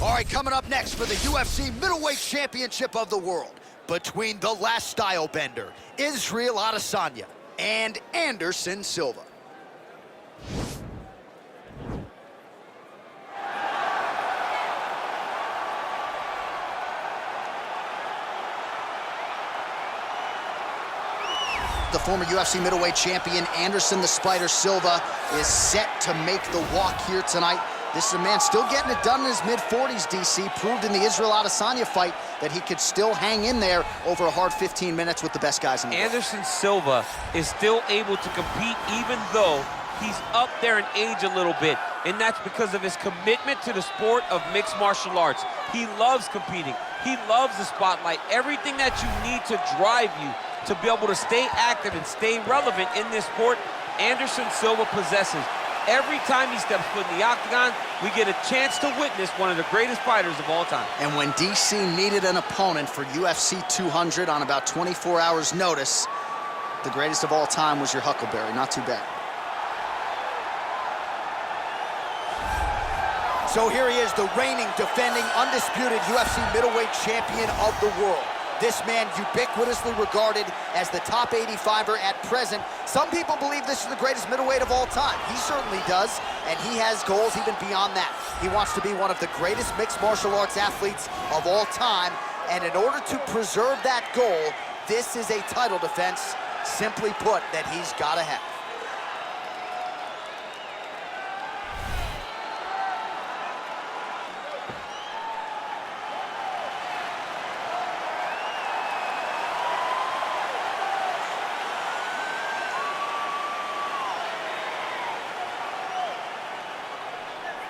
All right, coming up next for the UFC Middleweight Championship of the World, between the last style bender, Israel Adesanya, and Anderson Silva. The former UFC middleweight champion, Anderson the Spider Silva, is set to make the walk here tonight. This is a man still getting it done in his mid-40s, DC. Proved in the Israel Adesanya fight that he could still hang in there over a hard 15 minutes with the best guys in the world. Anderson Silva is still able to compete even though he's up there in age a little bit. And that's because of his commitment to the sport of mixed martial arts. He loves competing. He loves the spotlight. Everything that you need to drive you to be able to stay active and stay relevant in this sport, Anderson Silva possesses. Every time he steps foot in the octagon, we get a chance to witness one of the greatest fighters of all time. And when DC needed an opponent for UFC 200 on about 24 hours notice, the greatest of all time was your Huckleberry. Not too bad. So here he is, the reigning, defending, undisputed UFC middleweight champion of the world. This man ubiquitously regarded as the top 85er at present. Some people believe this is the greatest middleweight of all time. He certainly does, and he has goals even beyond that. He wants to be one of the greatest mixed martial arts athletes of all time, and in order to preserve that goal, this is a title defense, simply put, that he's got to have.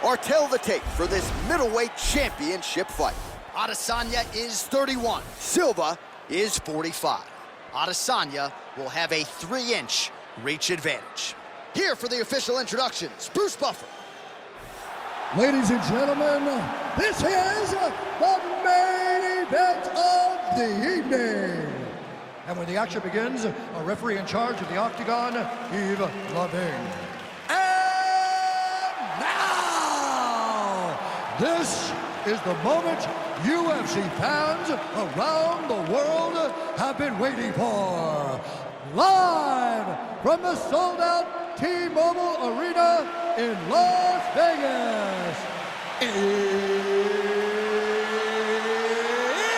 Or tell the tape for this middleweight championship fight. Adesanya is 31, Silva is 45. Adesanya will have a 3-inch reach advantage. Here for the official introductions, Bruce Buffer. Ladies and gentlemen, this is the main event of the evening. And when the action begins, a referee in charge of the octagon, Yves Lavigne. This is the moment UFC fans around the world have been waiting for. Live from the sold-out T-Mobile Arena in Las Vegas,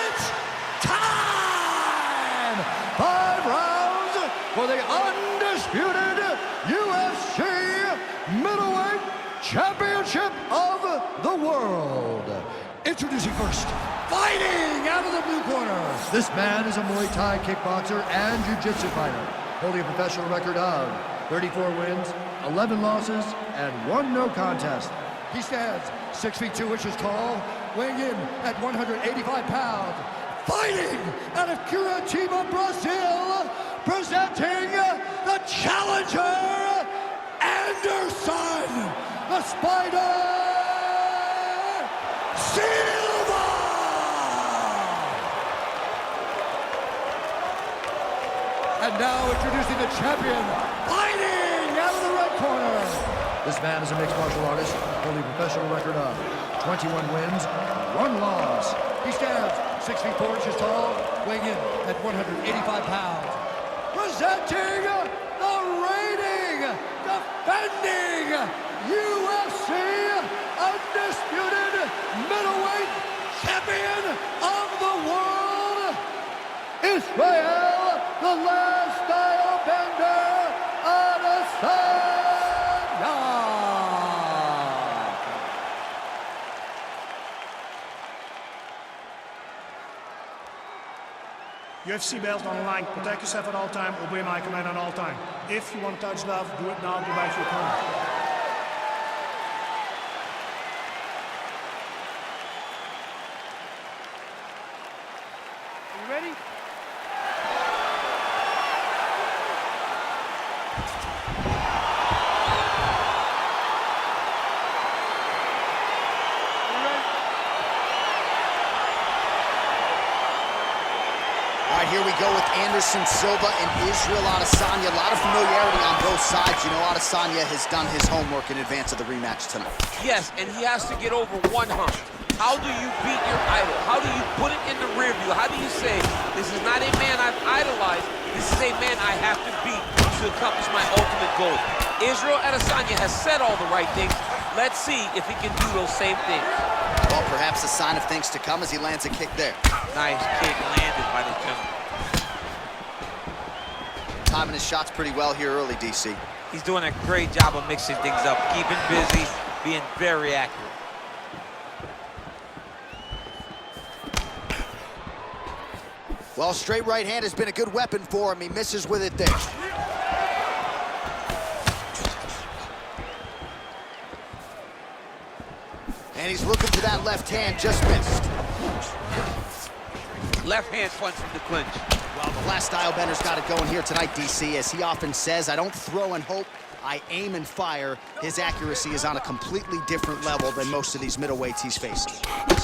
it's time! 5 rounds for the undisputed UFC Middleweight Championship of the world. Introducing first, fighting out of the blue corner. This man is a Muay Thai kickboxer and jiu-jitsu fighter, holding a professional record of 34 wins, 11 losses, and 1 no contest. He stands 6 feet 2 inches tall, weighing in at 185 pounds. Fighting out of Curitiba, Brazil, presenting the challenger, Anderson the Spider Silva! And now introducing the champion, fighting out of the red corner. This man is a mixed martial artist, holding a professional record of 21 wins, 1 loss. He stands 6 feet 4 inches tall, weighing in at 185 pounds. Presenting the reigning, defending UFC undisputed middleweight champion of the world, Israel, the last style bender, Adesanya. UFC belt on the line. Protect yourself at all time. Obey my command at all time. If you want to touch love, do it now. Go back to your corner. Ready? All right, here we go with Anderson Silva and Israel Adesanya. A lot of familiarity on both sides. You know, Adesanya has done his homework in advance of the rematch tonight. Yes, and he has to get over one hump. How do you beat your idol? How do you put it in the rear view? How do you say, this is not a man I've idolized, this is a man I have to beat to accomplish my ultimate goal? Israel Adesanya has said all the right things. Let's see if he can do those same things. Well, perhaps a sign of things to come as he lands a kick there. Nice kick landed by the gentleman. Timing his shots pretty well here early, DC. He's doing a great job of mixing things up, keeping busy, being very accurate. Well, straight right hand has been a good weapon for him. He misses with it there. And he's looking for that left hand, just missed. Left hand punch from the clinch. Well, the last style bender's got it going here tonight, DC. As he often says, I don't throw and hope, I aim and fire. His accuracy is on a completely different level than most of these middleweights he's facing.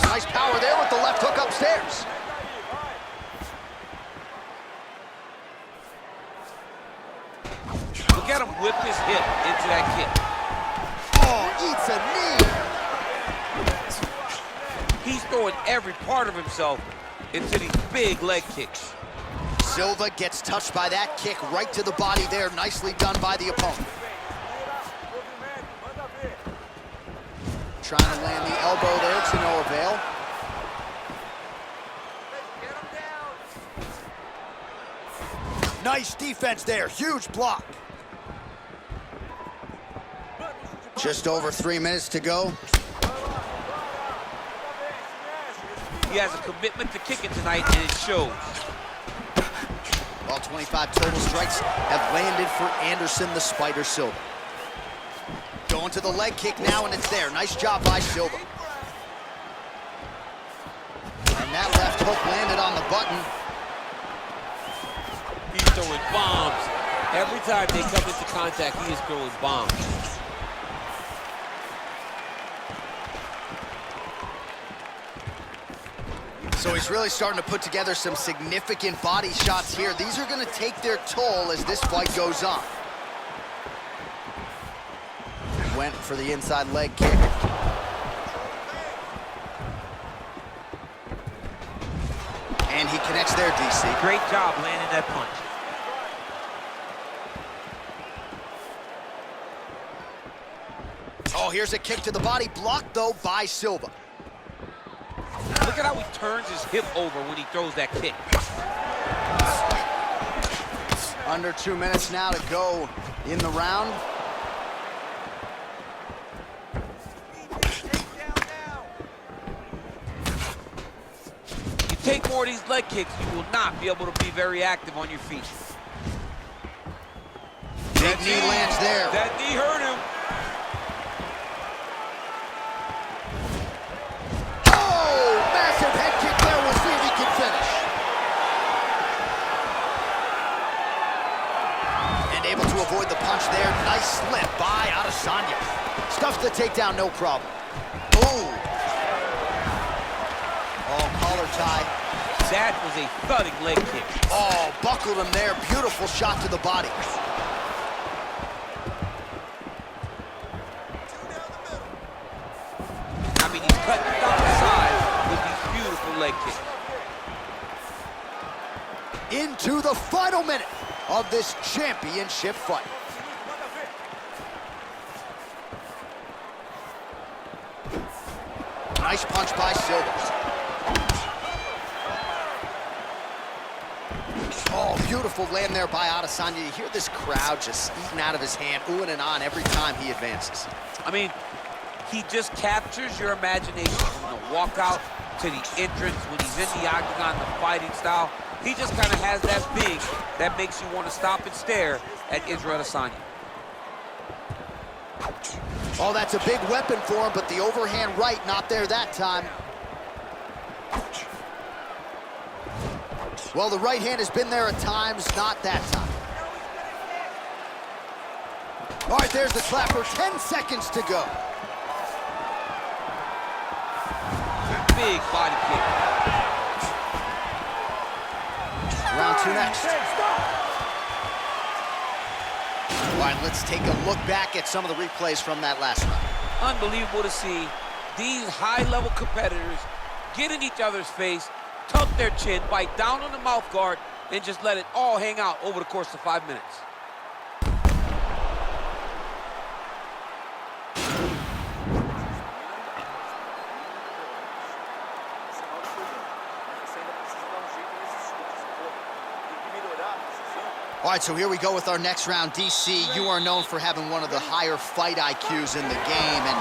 Nice power there with the left hook upstairs. Look at him whip his hip into that kick. Oh, eats a knee. He's throwing every part of himself into these big leg kicks. Silva gets touched by that kick right to the body there. Nicely done by the opponent. Trying to land the elbow there to no avail. Nice defense there, huge block. Just over 3 minutes to go. He has a commitment to kicking tonight, and it shows. All 25 total strikes have landed for Anderson the Spider Silva. Going to the leg kick now, and it's there. Nice job by Silva. And that left hook landed on the button. He's throwing bombs. Every time they come into contact, he is throwing bombs. So he's really starting to put together some significant body shots here. These are going to take their toll as this fight goes on. Went for the inside leg kick. And he connects there, DC. Great job landing that punch. Oh, here's a kick to the body, blocked though by Silva. Look at how he turns his hip over when he throws that kick. Under 2 minutes now to go in the round. You take more of these leg kicks, you will not be able to be very active on your feet. Big knee lands there. That knee hurt him. Massive head kick there. We'll see if he can finish. And able to avoid the punch there. Nice slip by Adesanya. Stuffs the takedown, no problem. Ooh. Oh, collar tie. That was a thudding leg kick. Oh, buckled him there. Beautiful shot to the body. I mean, he's cutting down the side with these beautiful leg kicks. Into the final minute of this championship fight. Nice punch by Silva. Oh, beautiful land there by Adesanya. You hear this crowd just eating out of his hand, oohing and on every time he advances. I mean, he just captures your imagination from the walkout to the entrance when he's in the octagon, the fighting style. He just kind of has that thing that makes you want to stop and stare at Israel Adesanya. Oh, that's a big weapon for him, but the overhand right not there that time. Well, the right hand has been there at times, not that time. All right, there's the clapper. 10 seconds to go. Big body kick. Round two next. All right, let's take a look back at some of the replays from that last round. Unbelievable to see These high-level competitors get in each other's face, tuck their chin, bite down on the mouth guard, and just let it all hang out over the course of 5 minutes. All right, so here we go with our next round. DC, you are known for having one of the higher fight IQs in the game, and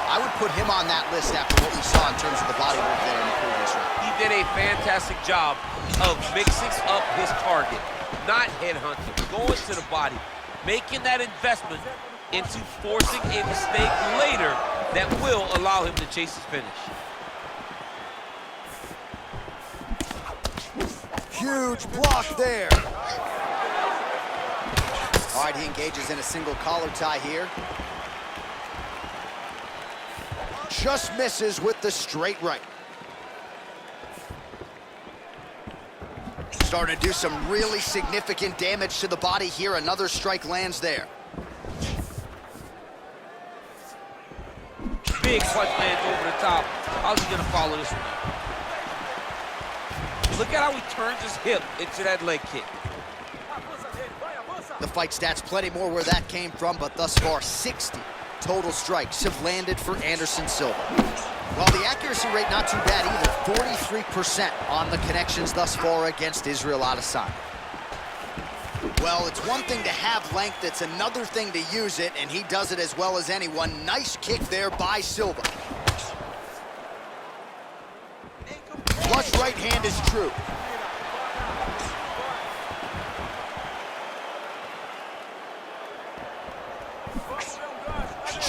I would put him on that list after what we saw in terms of the body work there in the previous round. He did a fantastic job of mixing up his target, not headhunting, going to the body, making that investment into forcing a mistake later that will allow him to chase his finish. Huge block there. All right, he engages in a single collar tie here. Just misses with the straight right. Starting to do some really significant damage to the body here. Another strike lands there. Big punch lands over the top. How's he gonna follow this one? Look at how he turns his hip into that leg kick. The fight stats, plenty more where that came from, but thus far, 60 total strikes have landed for Anderson Silva. Well, the accuracy rate not too bad either, 43% on the connections thus far against Israel Adesanya. Well, it's one thing to have length, it's another thing to use it, and he does it as well as anyone. Nice kick there by Silva. Flush right hand is true.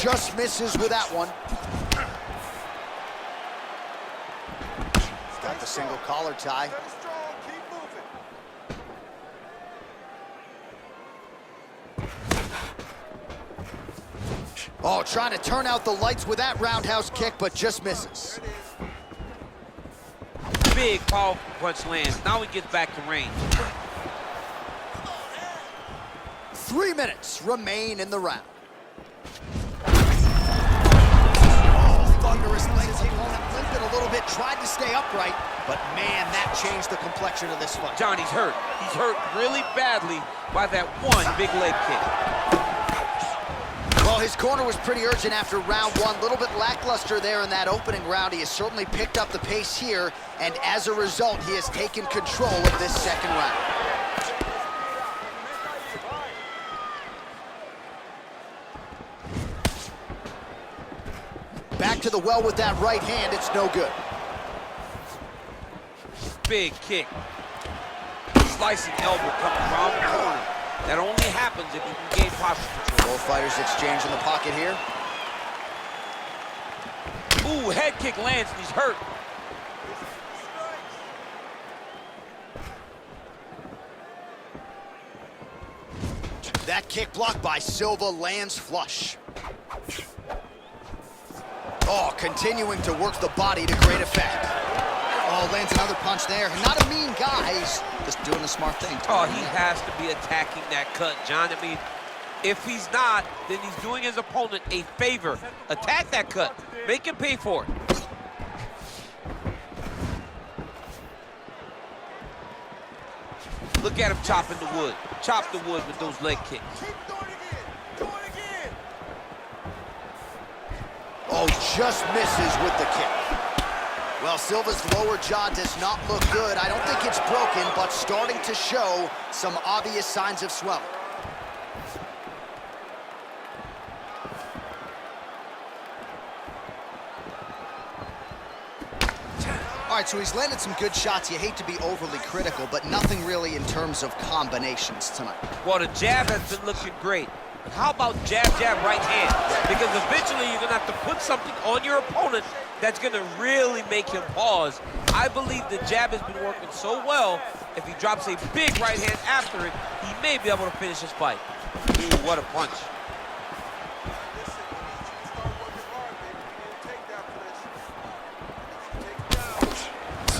Just misses with that one. Got the single collar tie. Oh, trying to turn out the lights with that roundhouse kick, but just misses. Big, powerful punch lands. Now he gets back to range. 3 minutes remain in the round. Thunderous legs, the opponent limping a little bit, tried to stay upright, but man, that changed the complexion of this fight. Johnny's hurt. He's hurt really badly by that one big leg kick. Well, his corner was pretty urgent after round one. A little bit lackluster there in that opening round. He has certainly picked up the pace here, and as a result, he has taken control of this second round. Back to the well with that right hand, it's no good. Big kick. Slicing elbow coming around the corner. That only happens if you can gain posture control. Both fighters exchange in the pocket here. Ooh, head kick lands and he's hurt. That kick blocked by Silva lands flush. Oh, continuing to work the body to great effect. Oh, lands another punch there. Not a mean guy, he's just doing the smart thing. Oh, he has to be attacking that cut, John. I mean, if he's not, then he's doing his opponent a favor. Attack that cut. Make him pay for it. Look at him chopping the wood. Chop the wood with those leg kicks. Oh, just misses with the kick. Well, Silva's lower jaw does not look good. I don't think it's broken, but starting to show some obvious signs of swelling. All right, so he's landed some good shots. You hate to be overly critical, but nothing really in terms of combinations tonight. Well, the jab has been looking great. But how about jab, jab, right hand? Because eventually you're going to have to put something on your opponent that's going to really make him pause. I believe the jab has been working so well, if he drops a big right hand after it, he may be able to finish his fight. Ooh, what a punch.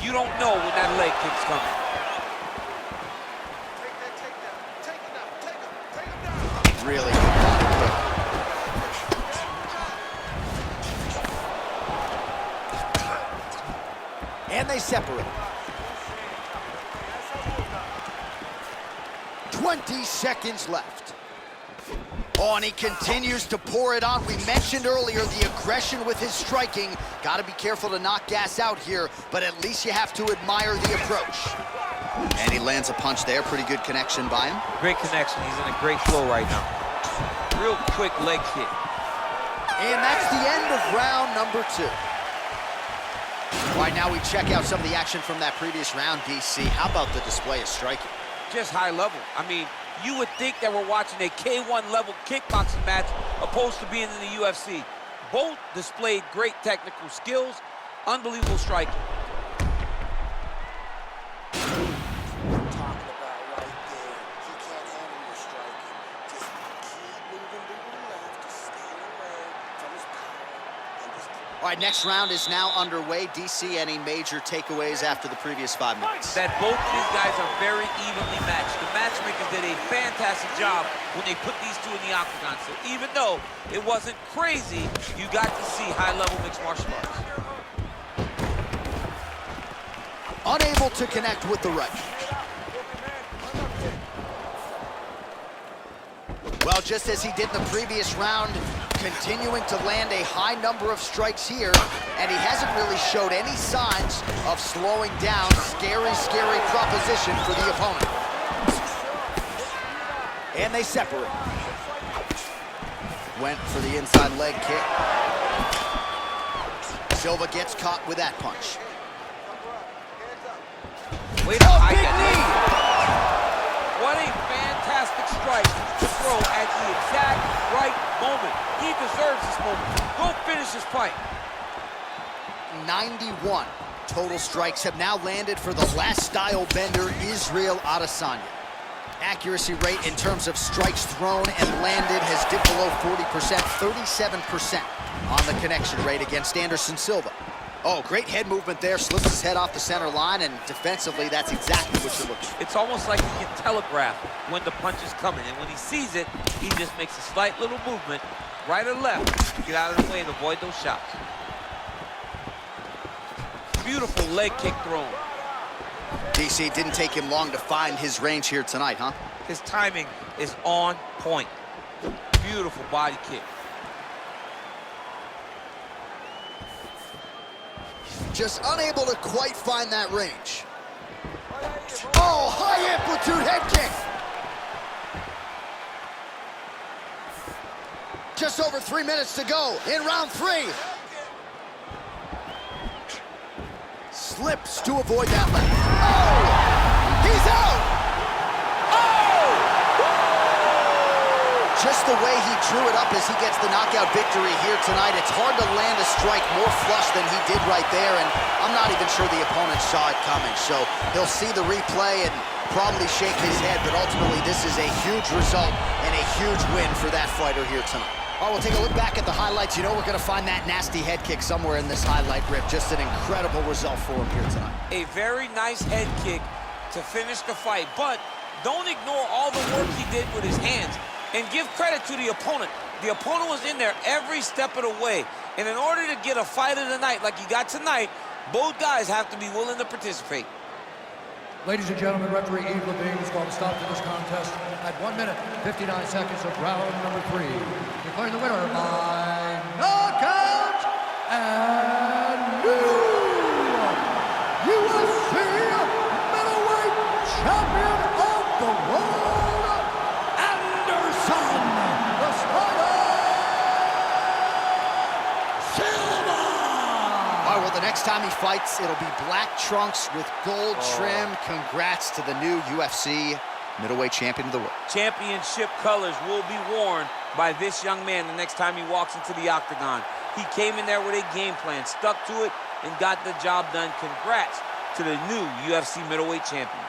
You don't know when that leg kick's coming. Really good body kick. And they separate. 20 seconds left. Oh, and he continues to pour it on. We mentioned earlier the aggression with his striking. Got to be careful to not gas out here, but at least you have to admire the approach. And he lands a punch there. Pretty good connection by him. Great connection. He's in a great flow right now. Real quick leg kick. And that's the end of round number 2. All right, now we check out some of the action from that previous round, DC. How about the display of striking? Just high level. I mean, you would think that we're watching a K1 level kickboxing match opposed to being in the UFC. Both displayed great technical skills, unbelievable striking. All right, next round is now underway. DC, any major takeaways after the previous 5 minutes? That both of these guys are very evenly matched. The matchmakers did a fantastic job when they put these two in the octagon. So even though it wasn't crazy, you got to see high-level mixed martial arts. Unable to connect with the right. Well, just as he did in the previous round, continuing to land a high number of strikes here, and he hasn't really showed any signs of slowing down. Scary, scary proposition for the opponent. And they separate. Went for the inside leg kick. Silva gets caught with that punch. Wait a big knee! What a fantastic strike to throw at the exact right moment. He deserves this moment. Go finish this fight. 91 total strikes have now landed for the last style bender, Israel Adesanya. Accuracy rate in terms of strikes thrown and landed has dipped below 40%, 37% on the connection rate against Anderson Silva. Oh, great head movement there, slips his head off the center line, and defensively, that's exactly what you're looking for. It's almost like he can telegraph when the punch is coming, and when he sees it, he just makes a slight little movement, right or left, to get out of the way and avoid those shots. Beautiful leg kick thrown. DC, didn't take him long to find his range here tonight, huh? His timing is on point. Beautiful body kick. Just unable to quite find that range. Oh, high amplitude head kick. Just over 3 minutes to go in round 3. Slips to avoid that left. Oh, he's out. Oh! Just the way he drew it up as he gets the knockout victory here tonight. It's hard to land a strike more flush than he did right there, and I'm not even sure the opponent saw it coming. So he'll see the replay and probably shake his head, but ultimately this is a huge result and a huge win for that fighter here tonight. All right, we'll take a look back at the highlights. You know we're going to find that nasty head kick somewhere in this highlight rip. Just an incredible result for him here tonight. A very nice head kick to finish the fight, but don't ignore all the work he did with his hands. And give credit to the opponent. The opponent was in there every step of the way. And in order to get a fight of the night like you got tonight, both guys have to be willing to participate. Ladies and gentlemen, referee Yves Levine is going to stop to this contest at 1 minute, 59 seconds of round number 3. Declaring the winner by knockout and new UFC Middleweight Champion of the World, Anderson the Spider Silva! All right, well, the next time he fights, it'll be black trunks with gold trim. Congrats to the new UFC Middleweight Champion of the World. Championship colors will be worn by this young man the next time he walks into the octagon. He came in there with a game plan, stuck to it, and got the job done. Congrats to the new UFC Middleweight Champion.